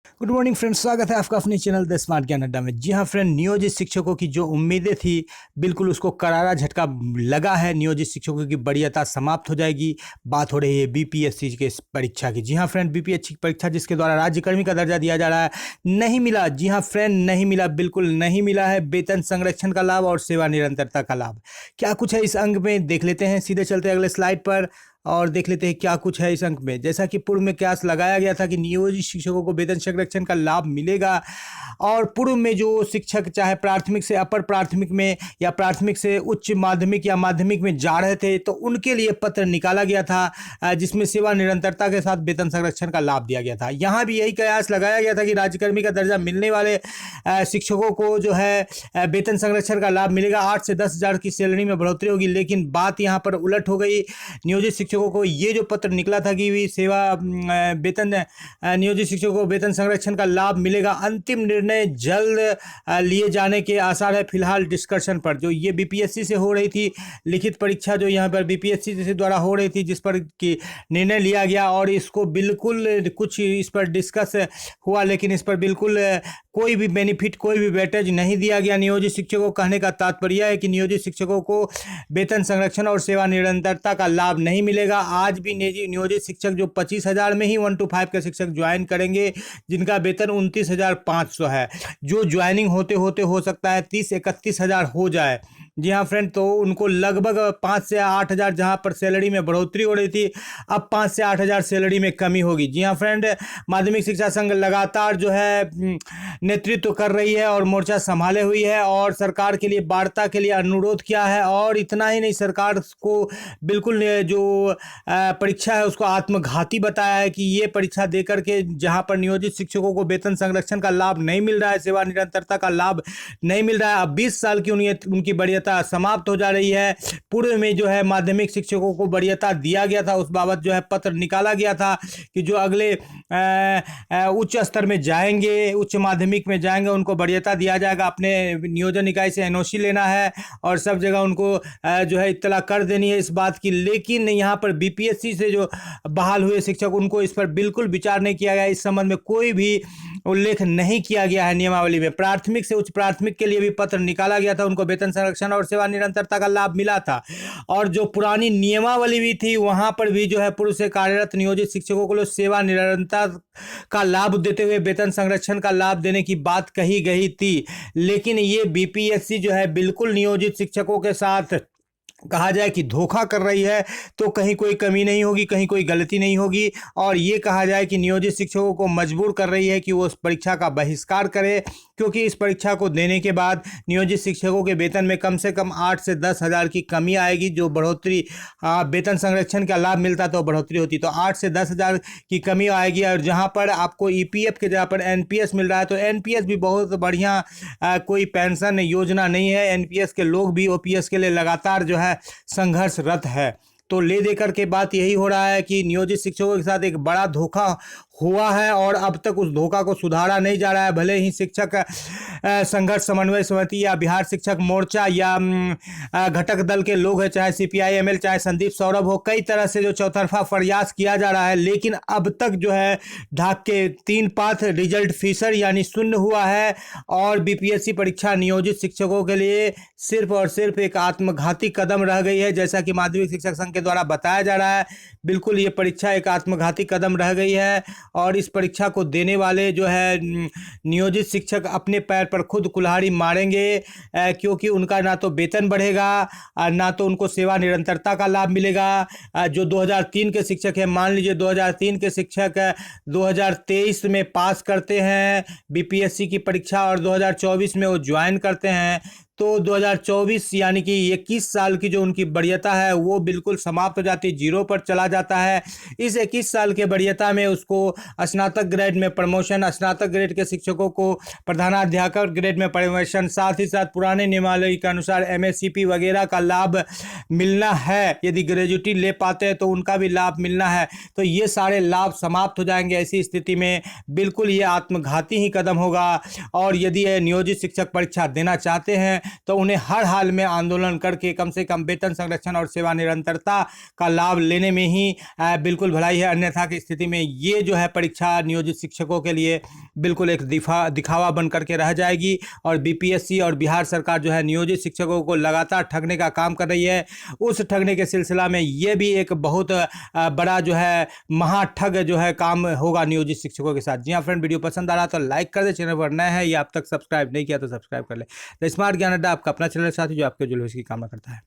Good morning friends, स्वागत है आपका अपने चैनल द स्मार्ट ज्ञान अड्डा में। जी हाँ फ्रेंड, नियोजित शिक्षकों की जो उम्मीदें थी बिल्कुल उसको करारा झटका लगा है। नियोजित शिक्षकों की वरीयता समाप्त हो जाएगी। बात हो रही है बीपीएससी के परीक्षा की। जी हाँ फ्रेंड, बीपीएससी की परीक्षा जिसके द्वारा राज्यकर्मी का दर्जा दिया जा रहा है, नहीं मिला। जी हाँ फ्रेंड, नहीं मिला, बिल्कुल नहीं मिला है वेतन संरक्षण का लाभ और सेवा निरंतरता का लाभ। क्या कुछ है इस अंक में देख लेते हैं। सीधे चलते हैं अगले स्लाइड पर और देख लेते हैं क्या कुछ है इस अंक में। जैसा कि पूर्व में कयास लगाया गया था कि नियोजित शिक्षकों को वेतन संरक्षण का लाभ मिलेगा, और पूर्व में जो शिक्षक चाहे प्राथमिक से अपर प्राथमिक में या प्राथमिक से उच्च माध्यमिक या माध्यमिक में जा रहे थे तो उनके लिए पत्र निकाला गया था जिसमें सेवा निरंतरता के साथ वेतन संरक्षण का लाभ दिया गया था। यहाँ भी यही कयास लगाया गया था कि राज्यकर्मी का दर्जा मिलने वाले शिक्षकों को जो है वेतन संरक्षण का लाभ मिलेगा। 8 से 10 हज़ार की सैलरी में बढ़ोतरी होगी, लेकिन बात यहाँ पर उलट हो गई। नियोजित शिक्षकों को ये जो पत्र निकला था कि सेवा वेतन नियोजित शिक्षकों को वेतन संरक्षण का लाभ मिलेगा, अंतिम निर्णय जल्द लिए जाने के आसार है। फिलहाल डिस्कशन पर जो ये बीपीएससी से हो रही थी लिखित परीक्षा, जो यहाँ पर बीपीएससी से द्वारा हो रही थी, जिस पर कि निर्णय लिया गया और इसको बिल्कुल कुछ इस पर डिस्कस हुआ, लेकिन इस पर बिल्कुल कोई भी बेनिफिट, कोई भी वेटेज नहीं दिया गया नियोजित शिक्षकों। कहने का तात्पर्य है कि नियोजित शिक्षकों को वेतन संरक्षण और सेवा निरंतरता का लाभ नहीं मिलेगा। आज भी नियोजित शिक्षक जो 25,000 में ही 1 to 5 के शिक्षक ज्वाइन करेंगे, जिनका वेतन 29,500 है, जो ज्वाइनिंग होते होते हो सकता है 30-31 हज़ार हो जाए। जी हाँ फ्रेंड, तो उनको लगभग 5 से 8 हज़ार जहाँ पर सैलरी में बढ़ोतरी हो रही थी, अब 5 से 8 हज़ार सैलरी में कमी होगी। जी हाँ फ्रेंड, माध्यमिक शिक्षा संघ लगातार जो है नेतृत्व कर रही है और मोर्चा संभाले हुई है और सरकार के लिए वार्ता के लिए अनुरोध किया है। और इतना ही नहीं, सरकार को बिल्कुल जो परीक्षा है उसको आत्मघाती बताया है कि ये परीक्षा देकर के जहां पर नियोजित शिक्षकों को वेतन संरक्षण का लाभ नहीं मिल रहा है, सेवा निरंतरता का लाभ नहीं मिल रहा है, अब 20 साल की उनकी वरीयता समाप्त हो जा रही है। पूर्व में जो है माध्यमिक शिक्षकों को वरीयता दिया गया था, उस बाबत जो है पत्र निकाला गया था कि जो अगले उच्च स्तर में जाएंगे, उच्च माध्यमिक में जाएंगे, उनको वरीयता दिया जाएगा। अपने नियोजन इकाई से एनओसी लेना है और सब जगह उनको जो है इत्तला कर देनी है इस बात की। लेकिन यहाँ पर बीपीएससी से जो बहाल हुए शिक्षक, उनको इस पर बिल्कुल विचार नहीं किया गया। इस संबंध में कोई भी उल्लेख नहीं किया गया है नियमावली में। प्राथमिक से उच्च प्राथमिक के लिए भी पत्र निकाला गया था, उनको वेतन संरक्षण और सेवा निरंतरता का लाभ मिला था। और जो पुरानी नियमावली भी थी वहां पर भी जो है पूर्व से कार्यरत नियोजित शिक्षकों को सेवा निरंतरता का लाभ देते हुए वेतन संरक्षण का लाभ देने की बात कही गई थी। लेकिन ये बीपीएससी जो है बिल्कुल नियोजित शिक्षकों के साथ कहा जाए कि धोखा कर रही है, तो कहीं कोई कमी नहीं होगी, कहीं कोई गलती नहीं होगी। और ये कहा जाए कि नियोजित शिक्षकों को मजबूर कर रही है कि वो उस परीक्षा का बहिष्कार करे, क्योंकि इस परीक्षा को देने के बाद नियोजित शिक्षकों के वेतन में कम से कम 8 से 10 हज़ार की कमी आएगी। जो बढ़ोतरी वेतन संरक्षण का लाभ मिलता तो बढ़ोतरी होती, तो 8 से 10 हज़ार की कमी आएगी। और जहाँ पर आपको ईपीएफ के जगह पर एनपीएस मिल रहा है, तो एनपीएस भी बहुत बढ़िया कोई पेंशन योजना नहीं है। एनपीएस के लोग भी ओपीएस के लिए लगातार जो है संघर्षरत है। तो ले देकर के बात यही हो रहा है कि नियोजित शिक्षकों के साथ एक बड़ा धोखा हुआ है और अब तक उस धोखा को सुधारा नहीं जा रहा है। भले ही शिक्षक संघर्ष समन्वय समिति या बिहार शिक्षक मोर्चा या घटक दल के लोग हैं, चाहे सीपीआई-एमएल, चाहे संदीप सौरभ हो, कई तरह से जो चौतरफा प्रयास किया जा रहा है, लेकिन अब तक जो है ढाक के 3 पाथ रिजल्ट फीसर यानी शून्य हुआ है। और बीपीएससी परीक्षा नियोजित शिक्षकों के लिए सिर्फ और सिर्फ एक आत्मघाती कदम रह गई है। जैसा कि माध्यमिक शिक्षक संघ के द्वारा बताया जा रहा है, बिल्कुल ये परीक्षा एक आत्मघाती कदम रह गई है। और इस परीक्षा को देने वाले जो है नियोजित शिक्षक अपने पैर पर खुद कुल्हाड़ी मारेंगे, क्योंकि उनका ना तो वेतन बढ़ेगा, ना तो उनको सेवा निरंतरता का लाभ मिलेगा। जो 2003 के शिक्षक हैं, मान लीजिए 2003 के शिक्षक 2023 में पास करते हैं बीपीएससी की परीक्षा और 2024 में वो ज्वाइन करते हैं, तो 2024 यानी कि 21 साल की जो उनकी वरीयता है वो बिल्कुल समाप्त हो जाती है, जीरो पर चला जाता है। इस 21 साल के वरीयता में उसको स्नातक ग्रेड में प्रमोशन, स्नातक ग्रेड के शिक्षकों को प्रधानाध्यापक ग्रेड में प्रमोशन, साथ ही साथ पुराने नियमावली के अनुसार एमएससीपी वगैरह का लाभ मिलना है। यदि ग्रेजुएटी ले पाते हैं तो उनका भी लाभ मिलना है। तो ये सारे लाभ समाप्त हो जाएंगे। ऐसी स्थिति में बिल्कुल ये आत्मघाती ही कदम होगा। और यदि ये नियोजित शिक्षक परीक्षा देना चाहते हैं तो उन्हें हर हाल में आंदोलन करके कम से कम वेतन संरक्षण और सेवा निरंतरता का लाभ लेने में ही बिल्कुल भलाई है। अन्यथा की स्थिति में ये जो है परीक्षा नियोजित शिक्षकों के लिए बिल्कुल एक दिखावा बन करके रह जाएगी। और बीपीएससी और बिहार सरकार जो है नियोजित शिक्षकों को लगातार ठगने का काम कर रही है। उस ठगने के सिलसिला में ये भी एक बहुत बड़ा जो है महाठग जो है काम होगा नियोजित शिक्षकों के साथ। जी हाँ फ्रेंड, वीडियो पसंद आ रहा तो लाइक कर दे, चैनल पर नया है या अब तक सब्सक्राइब नहीं किया तो सब्सक्राइब कर ले। द स्मार्ट ज्ञान अड्डा आपका अपना चैनल साथी जो आपके उज्जवल भविष्य की कामना करता है।